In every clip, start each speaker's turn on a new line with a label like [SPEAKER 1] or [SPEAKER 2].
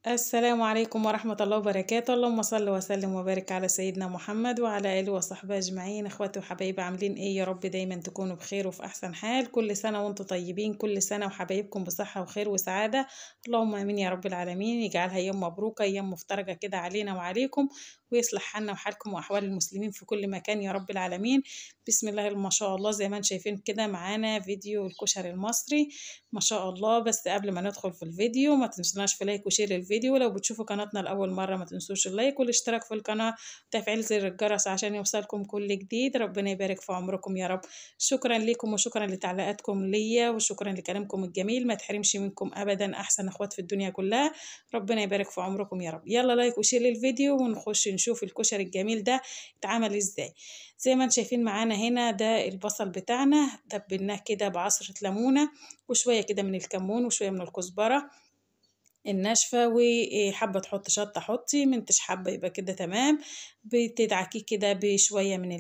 [SPEAKER 1] السلام عليكم ورحمة الله وبركاته. اللهم صل وسلم وبارك على سيدنا محمد وعلى آله وصحبه أجمعين. اخواتي وحبايبي عاملين ايه؟ يا رب دايما تكونوا بخير وفي أحسن حال. كل سنة وانتم طيبين، كل سنة وحبايبكم بصحة وخير وسعادة. اللهم آمين يا رب العالمين. يجعلها أيام مبروكة، أيام مفترجة كده علينا وعليكم، ويصلح حالنا وحالكم وأحوال المسلمين في كل مكان يا رب العالمين. بسم الله ما شاء الله. زي ما انتم شايفين كده معانا فيديو الكشري المصري ما شاء الله. بس قبل ما ندخل في الفيديو ما تنسوناش في لايك وشير الفيديو. لو بتشوفوا قناتنا لأول مرة ما تنسوش اللايك والاشتراك في القناة وتفعيل زر الجرس عشان يوصلكم كل جديد. ربنا يبارك في عمركم يا رب. شكرا لكم وشكرا لتعليقاتكم ليا وشكرا لكلامكم الجميل، ما تحرمش منكم أبدا، أحسن أخوات في الدنيا كلها. ربنا يبارك في عمركم يا رب. يلا لايك وشير للفيديو ونخش نشوف الكشري الجميل ده اتعمل ازاي. زي ما انتم شايفين معانا هنا ده البصل بتاعنا، تبلناه كده بعصرة ليمونة وشوية كده من الكمون وشوية من الكزبرة الناشفة، وحابة تحط شطة حطي، منتش حابة يبقى كده تمام. بتدعكيه كده بشوية من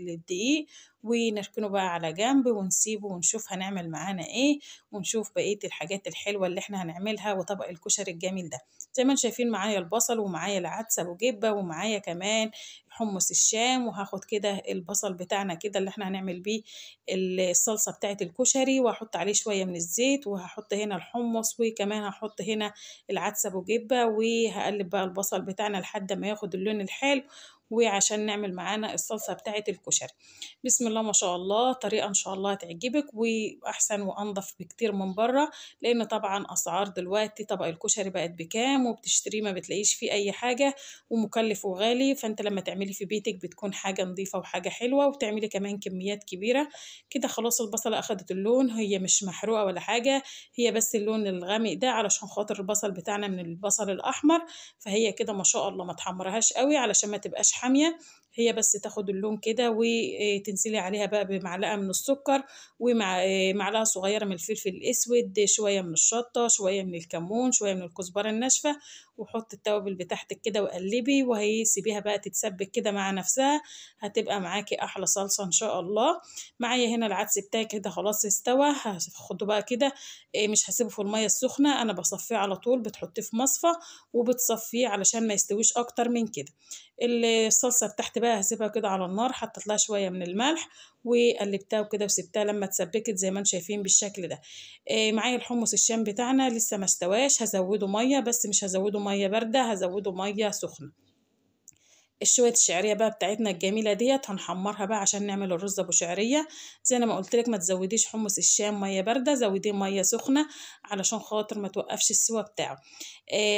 [SPEAKER 1] الدقيق ونركنه بقى على جنب ونسيبه ونشوف هنعمل معانا ايه، ونشوف بقية الحاجات الحلوة اللي احنا هنعملها وطبق الكشري الجميل ده. زي ما انتم شايفين معايا البصل ومعايا العدس ابو جبة ومعايا كمان حمص الشام، وهاخد كده البصل بتاعنا كده اللي احنا هنعمل بيه الصلصة بتاعت الكشري، وهحط عليه شوية من الزيت، وهحط هنا الحمص، وكمان هحط هنا العدس ابو جبة، وهقلب بقى البصل بتاعنا لحد ما ياخد اللون الحلو وعشان نعمل معانا الصلصة بتاعت الكشري. بسم الله ما شاء الله. طريقة ان شاء الله تعجبك واحسن وانضف بكتير من بره، لان طبعا اسعار دلوقتي طبق الكشري بقت بكام، وبتشتريه ما بتلاقيش فيه اي حاجة، ومكلف وغالي. فانت لما تعملي في بيتك بتكون حاجة نظيفة وحاجة حلوة، وبتعملي كمان كميات كبيرة. كده خلاص البصلة اخدت اللون، هي مش محروقة ولا حاجة، هي بس اللون الغامق ده علشان خاطر البصل بتاعنا من البصل الاحمر. فهي كده ما شاء الله، ما تحمرهاش قوي علشان ما تبقاش حامية، هي بس تاخد اللون كده. وتنزلي عليها بقى بمعلقة من السكر ومع معلقة صغيرة من الفلفل الاسود، شوية من الشطة، شوية من الكمون، شوية من الكزبرة الناشفة، وحط التوابل بتاعتك كده وقلبي، وهيسيبيها بقى تتسبك كده مع نفسها، هتبقى معاكي احلى صلصة ان شاء الله. معايا هنا العدس بتاعي كده خلاص استوى، هاخده بقى كده. مش هسيبه في المية السخنة، انا بصفيه على طول، بتحطيه في مصفى وبتصفيه علشان ما يستويش اكتر من كده. الصلصة بتاعتي بقى هسيبها كده على النار، حطيت لها شوية من الملح وقلبتها وكده وسبتها لما اتسبكت زي ما انتم شايفين بالشكل ده. معايا الحمص الشام بتاعنا لسه ما استواش، هزوده مية بس مش هزوده مية باردة، هزوده مية سخنة. الشوية الشعرية بقى بتاعتنا الجميلة ديت هنحمرها بقى عشان نعمل الرز ابو شعرية. زي ما قلت لك ما تزوديش حمص الشام مية باردة، زوديه مية سخنة علشان خاطر ما توقفش السوا بتاعه.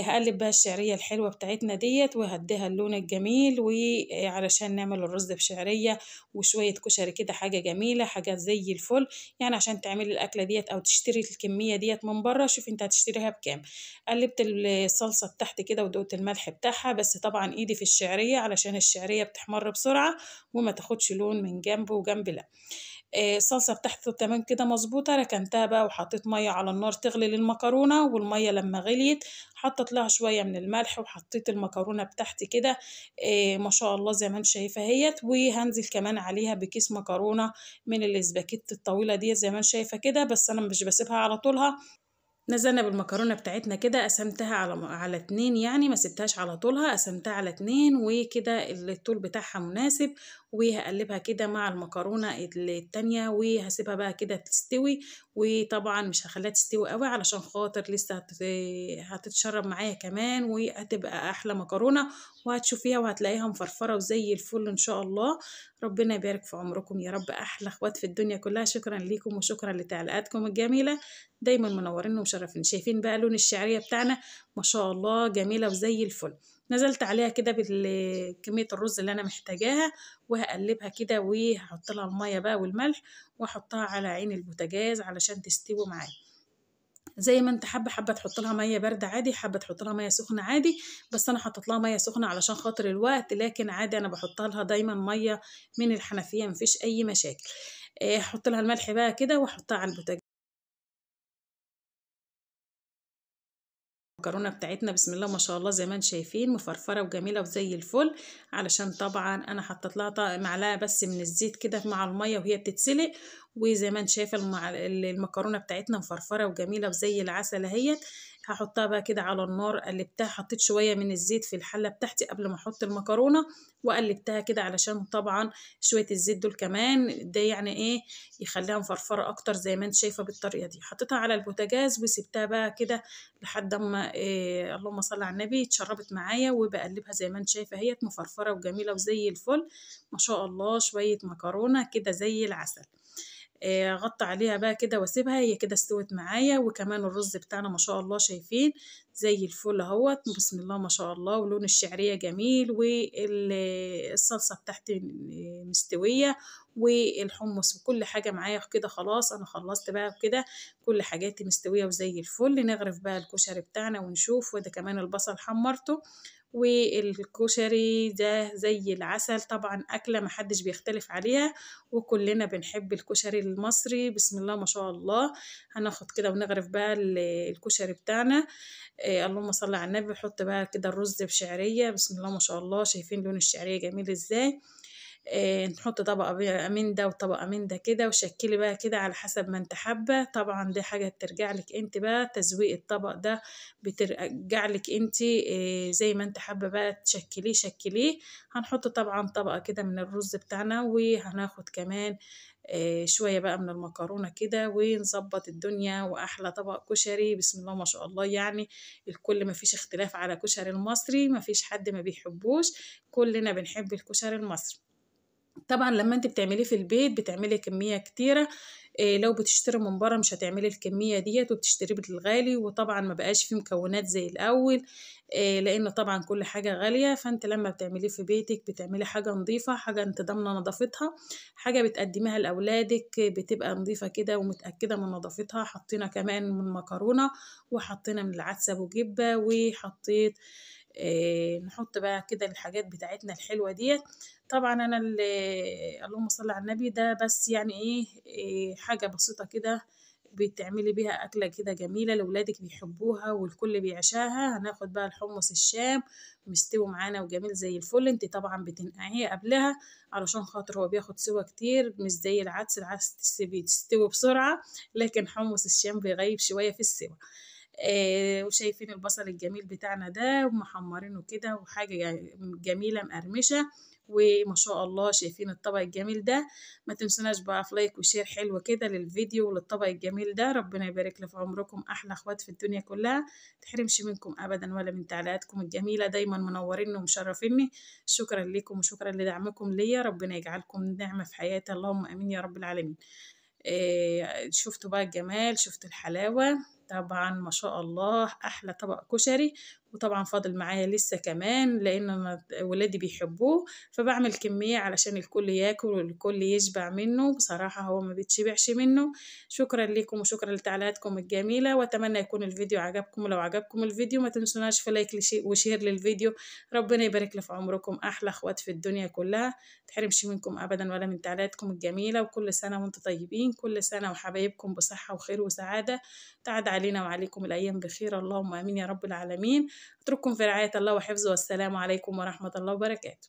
[SPEAKER 1] هقلب بقى الشعرية الحلوة بتاعتنا ديت وهديها اللون الجميل، وعلشان نعمل الرز بشعرية وشوية كشري كده، حاجة جميلة، حاجة زي الفل. يعني عشان تعملي الأكلة ديت أو تشتري الكمية ديت من بره، شوفي انت هتشتريها بكام. قلبت الصلصة بتاعتي كده ودقت الملح بتاعها، بس طبعا ايدي في الشعرية علشان الشعرية بتحمر بسرعة وما تاخدش لون من جنب وجنب لا. الصلصة بتاعته تمام كده مظبوطة، ركنتها بقى وحطيت مية على النار تغلي للمكرونة، والمية لما غليت حطيت لها شوية من الملح وحطيت المكرونة بتاعتي كده. ما شاء الله زي ما انت شايفة اهيت. وهنزل كمان عليها بكيس مكرونة من الاسباجيتي الطويلة دي زي ما انت شايفة كده، بس انا مش بسيبها على طولها. نزلنا بالمكرونة بتاعتنا كده، قسمتها على اتنين، يعني ما سبتهاش على طولها، قسمتها على اتنين وكده الطول بتاعها مناسب. وهقلبها كده مع المكرونة التانية وهسيبها بقى كده تستوي. وطبعا مش هخليها تستوي قوي علشان خاطر لسه هتتشرب معايا كمان، وهتبقى احلى مكرونة، وهتشوفيها وهتلاقيها مفرفرة وزي الفل ان شاء الله. ربنا يبارك في عمركم يا رب، احلى اخوات في الدنيا كلها. شكرا ليكم وشكرا لتعليقاتكم الجميلة، دايما منورين ومشرفين. شايفين بقى لون الشعرية بتاعنا ما شاء الله جميلة وزي الفل. نزلت عليها كده بكمية الرز اللي انا محتاجاها، وهقلبها كده وهحط لها المية بقى والملح، واحطها على عين البوتاجاز علشان تستوي معايا. زي ما انت حابه تحط لها ميه بارده عادي، حابه تحط لها ميه سخنه عادي، بس انا حطيت لها ميه سخنه علشان خاطر الوقت، لكن عادي انا بحطها لها دايما ميه من الحنفيه مفيش اي مشاكل. احط لها الملح بقى كده واحطها على البوتاجاز. المكرونه بتاعتنا بسم الله ما شاء الله زي ما انتم شايفين مفرفره وجميله وزي الفل، علشان طبعا انا حطيت لها معلقه بس من الزيت كده مع الميه وهي بتتسلق، وزي ما انت شايفة المكرونة بتاعتنا مفرفرة وجميلة وزي العسل اهيت. هحطها بقى كده على النار، قلبتها، حطيت شوية من الزيت في الحلة بتاعتي قبل ما احط المكرونة، وقلبتها كده علشان طبعا شوية الزيت دول كمان ده يعني ايه يخليها مفرفرة اكتر زي ما انت شايفة بالطريقة دي. حطيتها على البوتاجاز وسبتها بقى كده لحد اما إيه اللهم صل على النبي اتشربت معايا، وبقلبها زي ما انت شايفة اهيت مفرفرة وجميلة وزي الفل ما شاء الله. شوية مكرونة كده زي العسل. اغطي عليها بقى كده واسيبها هي كده استوت معايا. وكمان الرز بتاعنا ما شاء الله شايفين زي الفل اهوت بسم الله ما شاء الله، ولون الشعرية جميل، والصلصة بتاعتي مستوية، والحمص وكل حاجة معايا كده. خلاص انا خلصت بقى كده كل حاجاتي مستوية وزي الفل. نغرف بقى الكشري بتاعنا ونشوف. وده كمان البصل حمرته، والكشري ده زي العسل. طبعا أكلة محدش بيختلف عليها، وكلنا بنحب الكشري المصري بسم الله ما شاء الله. هناخد كده ونغرف بقى الكشري بتاعنا. اللهم صل على النبي. حط بقى كده الرز بشعرية بسم الله ما شاء الله، شايفين لون الشعرية جميل ازاي. نحط طبقة من ده وطبقة من ده كده، وشكلي بقى كده على حسب ما انت حابة. طبعا دي حاجة ترجع لك انت بقى، تزويق الطبق ده بترجع لك انت زي ما انت حابة بقى تشكليه شكليه. هنحط طبعا طبقة كده من الرز بتاعنا، وهناخد كمان شوية بقى من المكرونة كده، ونظبط الدنيا. وأحلى طبق كشري بسم الله ما شاء الله. يعني الكل ما فيش اختلاف على كشري المصري، ما فيش حد ما بيحبوش، كلنا بنحب الكشري المصري. طبعا لما انت بتعمليه في البيت بتعملي كمية كتيرة. لو بتشتري من بره مش هتعملي الكمية ديت، وبتشتريه بالغالي، وطبعا ما بقاش فيه مكونات زي الأول. لأن طبعا كل حاجة غالية. فانت لما بتعمليه في بيتك بتعملي حاجة نظيفة، حاجة انت ضامنة نظافتها، حاجة بتقدميها لأولادك بتبقى نظيفة كده ومتأكدة من نظافتها. حطينا كمان من مكرونة، وحطينا من العدس أبو جبة، وحطيت نحط بقى كده الحاجات بتاعتنا الحلوة ديت. طبعا انا اللهم صل على النبي ده بس يعني إيه حاجة بسيطة كده بتعملي بيها أكلة كده جميلة لولادك بيحبوها والكل بيعشاها. هناخد بقى الحمص الشام مستوي معانا وجميل زي الفل. انت طبعا بتنقعيه قبلها علشان خاطر هو بياخد سوا كتير، مش زي العدس. العدس بيستوي بسرعة، لكن حمص الشام بيغيب شوية في السوا. وشايفين البصل الجميل بتاعنا ده ومحمرينه كده، وحاجة جميلة مقرمشة وما شاء الله. شايفين الطبق الجميل ده. ما تنسوناش بقى في لايك وشير حلو كده للفيديو وللطبق الجميل ده. ربنا يبارك لي في عمركم، احلى اخوات في الدنيا كلها. تحرمش منكم ابدا ولا من تعليقاتكم الجميلة، دايما منوريني ومشرفيني. شكرا لكم وشكرا لدعمكم ليا. ربنا يجعلكم نعمة في حياتي، اللهم امين يا رب العالمين. شفتوا بقى الجمال، شفتوا الحلاوة. طبعا ما شاء الله احلى طبق كشري. وطبعا فاضل معايا لسه كمان لان انا ولادي بيحبوه، فبعمل كمية علشان الكل ياكل والكل يشبع منه. بصراحة هو ما بيتشبعش منه. شكرا لكم وشكرا لتعليقاتكم الجميلة، واتمنى يكون الفيديو عجبكم. ولو عجبكم الفيديو ما تنسوناش في لايك وشير للفيديو. ربنا يبارك لي في عمركم، احلى اخوات في الدنيا كلها. تحرمش منكم ابدا ولا من تعليقاتكم الجميلة. وكل سنة وانتم طيبين، كل سنة وحبايبكم بصحة وخير وسعادة. تعاد علينا وعليكم الأيام بخير، اللهم آمين يا رب العالمين. أترككم في رعاية الله وحفظه، والسلام عليكم ورحمة الله وبركاته.